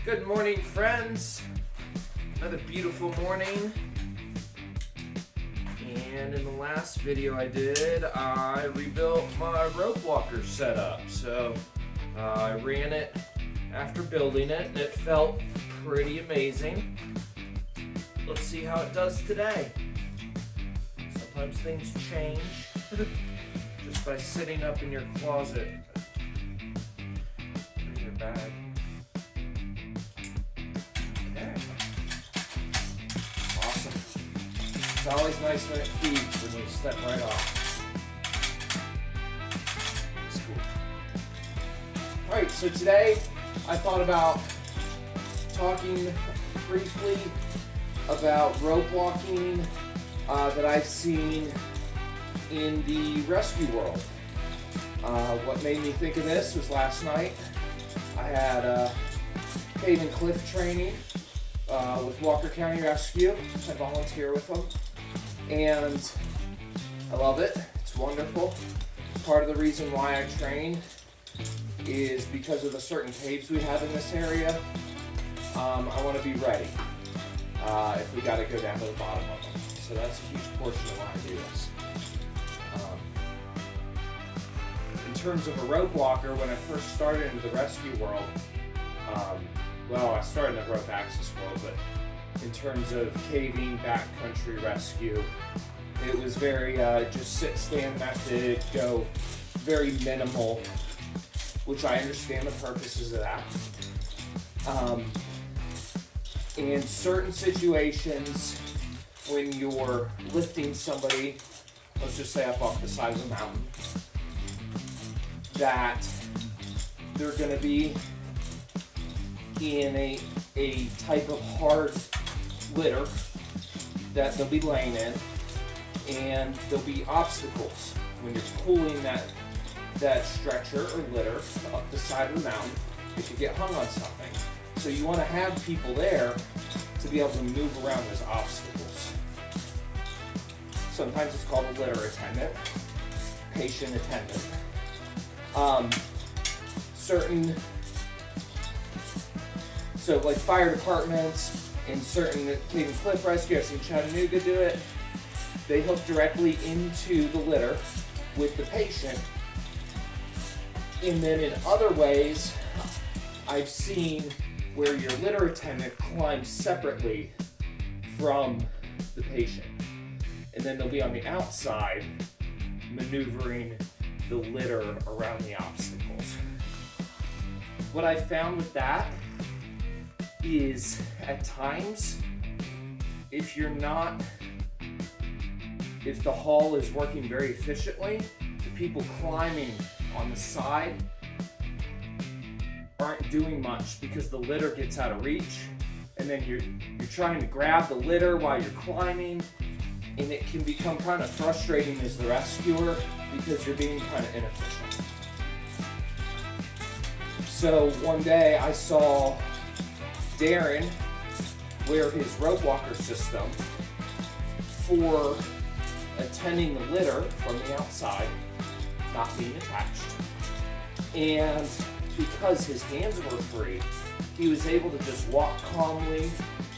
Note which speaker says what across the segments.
Speaker 1: Good morning, friends. Another beautiful morning. And in the last video I did, I rebuilt my rope walker setup. So I ran it after building it, and it felt pretty amazing. Let's see how it does today. Sometimes things change just by sitting up in your closet. In your bag. Awesome. It's always nice when it feeds when you step right off. It's cool. Alright, so today I thought about talking briefly about rope walking that I've seen in the rescue world. What made me think of this was last night I had cave and cliff training with Walker County Rescue. I volunteer with them, and I love it. It's wonderful. Part of the reason why I train is because of the certain caves we have in this area. I want to be ready if we got to go down to the bottom of them. So that's a huge portion of why I do this. In terms of a rope walker, when I first started into the rescue world, well, I started in the rope access world, but in terms of caving, backcountry rescue, it was very just sit, stand method, go very minimal, which I understand the purposes of that. In certain situations, when you're lifting somebody, let's just say up off the side of the mountain, that they're going to be in a type of hard litter that they'll be laying in, and there'll be obstacles when you're pulling that stretcher or litter up the side of the mountain. It could get hung on something. So you want to have people there to be able to move around those obstacles. Sometimes it's called a litter attendant, patient attendant. So like fire departments and certain cave and cliff rescue, I've seen Chattanooga do it. They hook directly into the litter with the patient. And then in other ways, I've seen where your litter attendant climbs separately from the patient. And then they'll be on the outside maneuvering the litter around the obstacles. What I found with that is at times, if the haul is working very efficiently, the people climbing on the side aren't doing much because the litter gets out of reach, and then you're trying to grab the litter while you're climbing, and it can become kind of frustrating as the rescuer because you're being kind of inefficient. So one day I saw Darren wear his rope walker system for attending the litter from the outside, not being attached. And because his hands were free, he was able to just walk calmly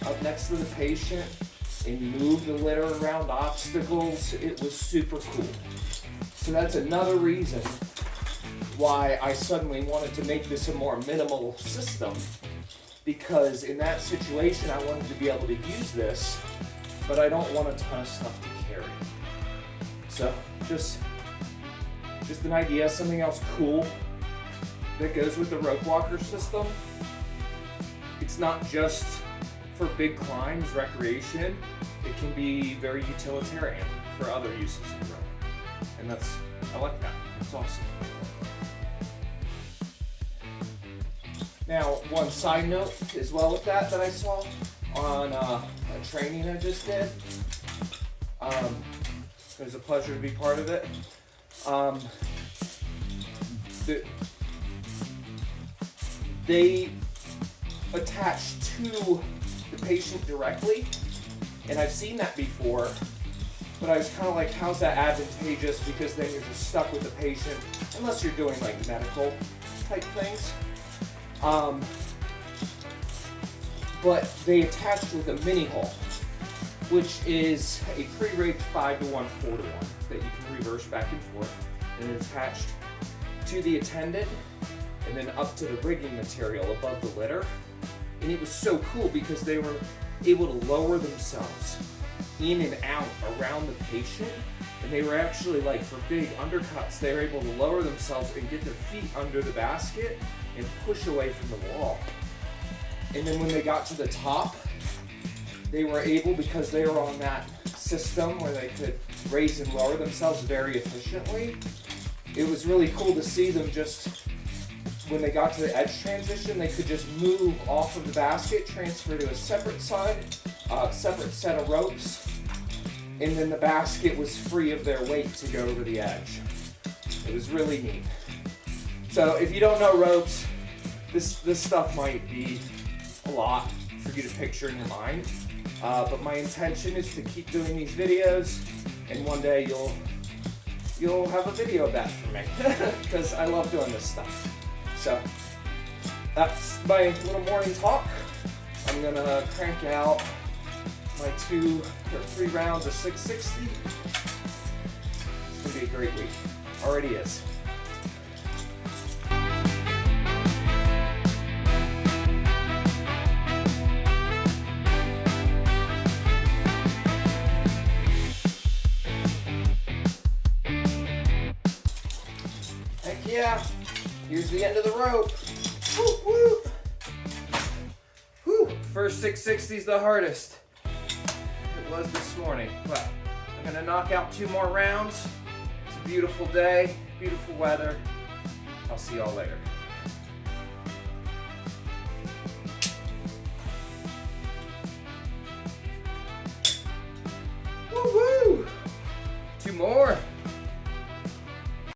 Speaker 1: up next to the patient and move the litter around obstacles. It was super cool. So that's another reason why I suddenly wanted to make this a more minimal system, because in that situation I wanted to be able to use this, but I don't want a ton of stuff to carry. So just an idea, something else cool that goes with the rope walker system. It's not just for big climbs, recreation. It can be very utilitarian for other uses of the rope. And I like that. It's awesome. Now, one side note as well with that I saw on a training I just did. It was a pleasure to be part of it. They attach to the patient directly, and I've seen that before, but I was kind of like, how's that advantageous? Because then you're just stuck with the patient, unless you're doing like medical type things. but they attached with a mini hull, which is a pre-rigged 5-to-1, 4-to-1 that you can reverse back and forth, and it's attached to the attendant and then up to the rigging material above the litter. And it was so cool because they were able to lower themselves in and out around the patient, and they were actually, like, for big undercuts, they were able to lower themselves and get their feet under the basket and push away from the wall. And then when they got to the top, they were able, because they were on that system where they could raise and lower themselves very efficiently, it was really cool to see them just, when they got to the edge transition, they could just move off of the basket, transfer to a separate side, separate set of ropes, and then the basket was free of their weight to go over the edge. It was really neat. So if you don't know ropes, this stuff might be a lot for you to picture in your mind, but my intention is to keep doing these videos, and one day you'll have a video of that from me, because I love doing this stuff. So that's my little morning talk. I'm gonna crank out my 2 or 3 rounds of 660. It's gonna be a great week. Already is. Heck yeah. Here's the end of the rope. Whoop, whoop. Whew. First 660's the hardest. It was this morning, but I'm gonna knock out 2 more rounds. It's a beautiful day, beautiful weather. I'll see y'all later.